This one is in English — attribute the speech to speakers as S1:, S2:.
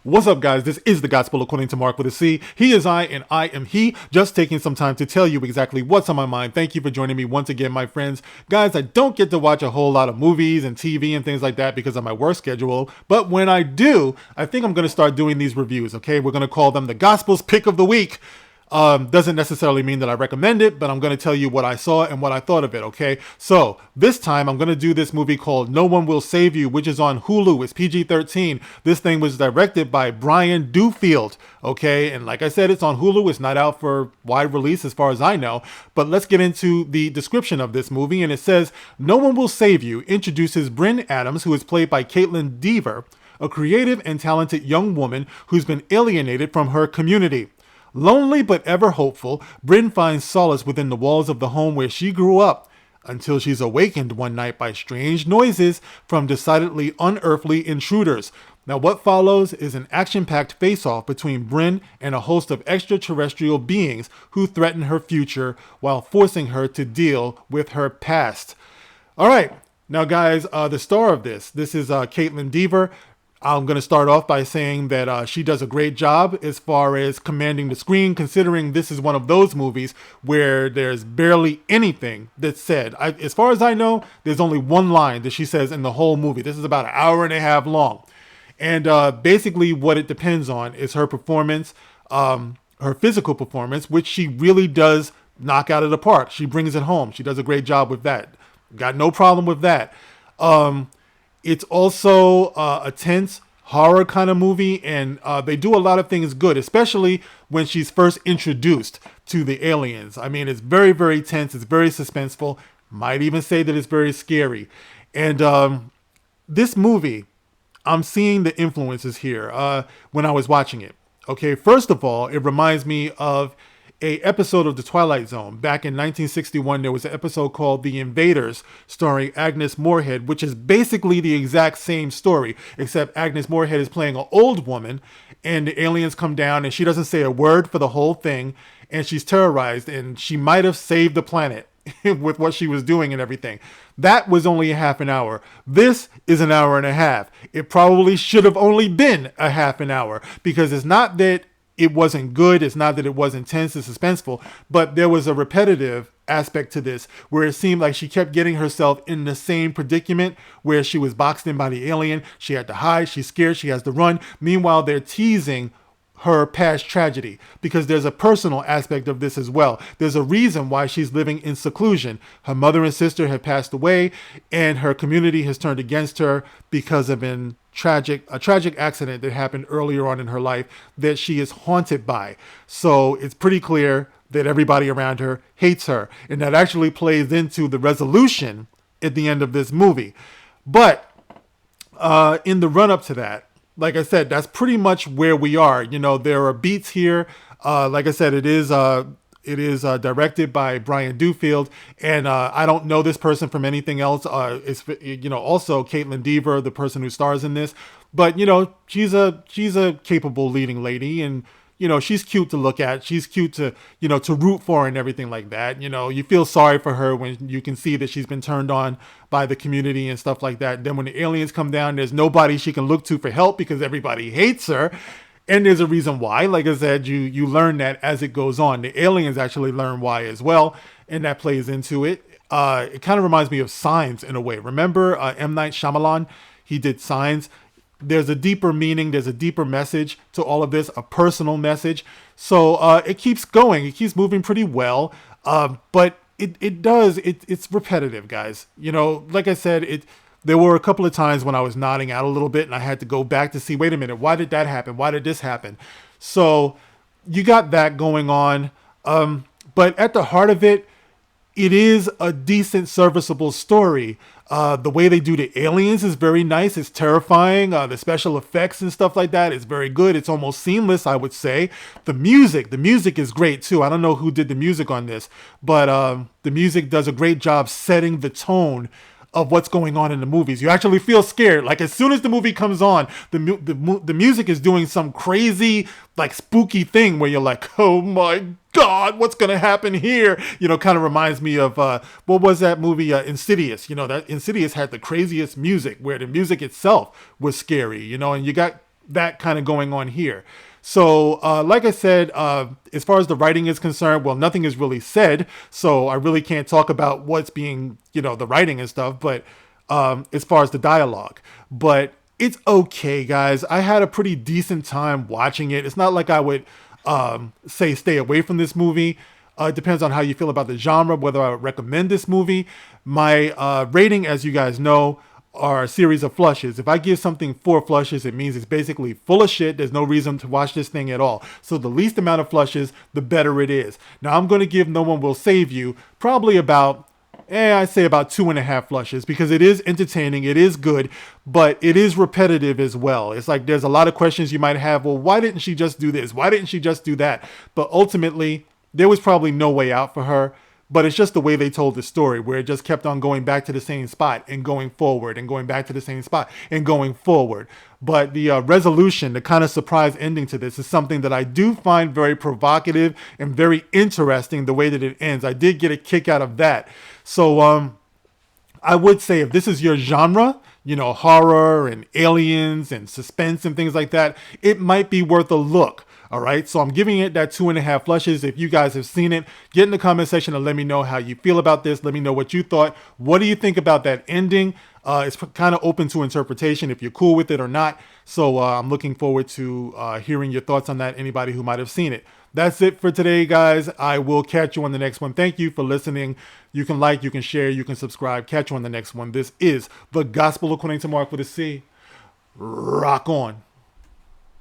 S1: What's up, guys? This is the Gospel According to Mark with a C. He is I, and I am he. Just taking some time to tell you exactly what's on my mind. Thank you for joining me once again, my friends. Guys, I don't get to watch a whole lot of movies and TV and things like that because of my work schedule. But when I do, I think I'm going to start doing these reviews, okay? We're going to call them the Gospel's Pick of the Week. Doesn't necessarily mean that I recommend it, but I'm going to tell you what I saw and what I thought of it, okay? So, this time I'm going to do this movie called No One Will Save You, which is on Hulu. It's PG-13. This thing was directed by Brian Duffield, okay? And like I said, it's on Hulu. It's not out for wide release as far as I know. But let's get into the description of this movie, and it says, No One Will Save You introduces Bryn Adams, who is played by Caitlin Dever, a creative and talented young woman who's been alienated from her community. Lonely but ever hopeful, Bryn finds solace within the walls of the home where she grew up, until she's awakened one night by strange noises from decidedly unearthly intruders. Now what follows is an action-packed face-off between Bryn and a host of extraterrestrial beings who threaten her future while forcing her to deal with her past. Alright, now guys, the star of this is Caitlin Dever. I'm going to start off by saying that she does a great job as far as commanding the screen, considering this is one of those movies where there's barely anything that's said. As far as I know, there's only one line that she says in the whole movie. This is about an hour and a half long. And basically what it depends on is her performance, her physical performance, which she really does knock out of the park. She brings it home. She does a great job with that. Got no problem with that. It's also a tense horror kind of movie, and they do a lot of things good, especially when she's first introduced to the aliens. I mean, it's very, very tense. It's very suspenseful. Might even say that it's very scary. And this movie, I'm seeing the influences here when I was watching it. Okay, first of all, it reminds me of a episode of The Twilight Zone. Back in 1961, there was an episode called The Invaders, starring Agnes Moorehead, which is basically the exact same story, except Agnes Moorehead is playing an old woman, and the aliens come down, and she doesn't say a word for the whole thing, and she's terrorized, and she might have saved the planet with what she was doing and everything. That was only a half an hour. This is an hour and a half. It probably should have only been a half an hour, because it's not that it wasn't good. It's not that it wasn't tense and suspenseful, but there was a repetitive aspect to this where it seemed like she kept getting herself in the same predicament where she was boxed in by the alien. She had to hide. She's scared. She has to run. Meanwhile, they're teasing her past tragedy, because there's a personal aspect of this as well. There's a reason why she's living in seclusion. Her mother and sister have passed away, and her community has turned against her because of a tragic accident that happened earlier on in her life that she is haunted by. So it's pretty clear that everybody around her hates her, and that actually plays into the resolution at the end of this movie. But in the run-up to that, like I said, that's pretty much where we are. You know, there are beats here. Like I said, it is directed by Brian Duffield, and I don't know this person from anything else. It's also Caitlin Dever, the person who stars in this, but she's a capable leading lady, and she's cute to look at. She's cute to root for and everything like that. You feel sorry for her when you can see that she's been turned on by the community and stuff like that. And then when the aliens come down, there's nobody she can look to for help because everybody hates her. And there's a reason why. Like I said, you learn that as it goes on. The aliens actually learn why as well, and that plays into it. It kind of reminds me of Signs in a way. Remember M. Night Shyamalan? He did Signs. There's a deeper meaning. There's a deeper message to all of this, a personal message. So it keeps going. It keeps moving pretty well. But it's repetitive, guys. Like I said, there were a couple of times when I was nodding out a little bit and I had to go back to see, wait a minute, why did that happen? Why did this happen? So you got that going on. But at the heart of it, it is a decent, serviceable story. The way they do the aliens is very nice. It's terrifying. The special effects and stuff like that is very good. It's almost seamless, I would say. The music is great too. I don't know who did the music on this, but the music does a great job setting the tone of what's going on in the movies. You actually feel scared. Like as soon as the movie comes on, the music is doing some crazy, like spooky thing where you're like, oh my God, what's going to happen here? Kind of reminds me of, what was that movie? Insidious. That Insidious had the craziest music where the music itself was scary, and you got that kind of going on here. So, like I said, as far as the writing is concerned, well, nothing is really said, so I really can't talk about what's being, the writing and stuff, but as far as the dialogue. But it's okay, guys. I had a pretty decent time watching it. It's not like I would say stay away from this movie. It depends on how you feel about the genre, whether I would recommend this movie. My rating, as you guys know, are a series of flushes. If I give something 4 flushes, it means it's basically full of shit. There's no reason to watch this thing at all. So the least amount of flushes, the better it is. Now I'm going to give No One Will Save You probably about, I say about 2.5 flushes, because it is entertaining, it is good, but it is repetitive as well. It's like there's a lot of questions you might have. Well, why didn't she just do this? Why didn't she just do that? But ultimately, there was probably no way out for her. But it's just the way they told the story, where it just kept on going back to the same spot and going forward and going back to the same spot and going forward. But the resolution, the kind of surprise ending to this, is something that I do find very provocative and very interesting, the way that it ends. I did get a kick out of that. So I would say, if this is your genre, horror and aliens and suspense and things like that, it might be worth a look. All right, so I'm giving it that 2.5 flushes. If you guys have seen it, get in the comment section and let me know how you feel about this. Let me know what you thought. What do you think about that ending? It's kind of open to interpretation if you're cool with it or not. So I'm looking forward to hearing your thoughts on that, anybody who might have seen it. That's it for today, guys. I will catch you on the next one. Thank you for listening. You can like, you can share, you can subscribe. Catch you on the next one. This is The Gospel According to Mark with a C. Rock on.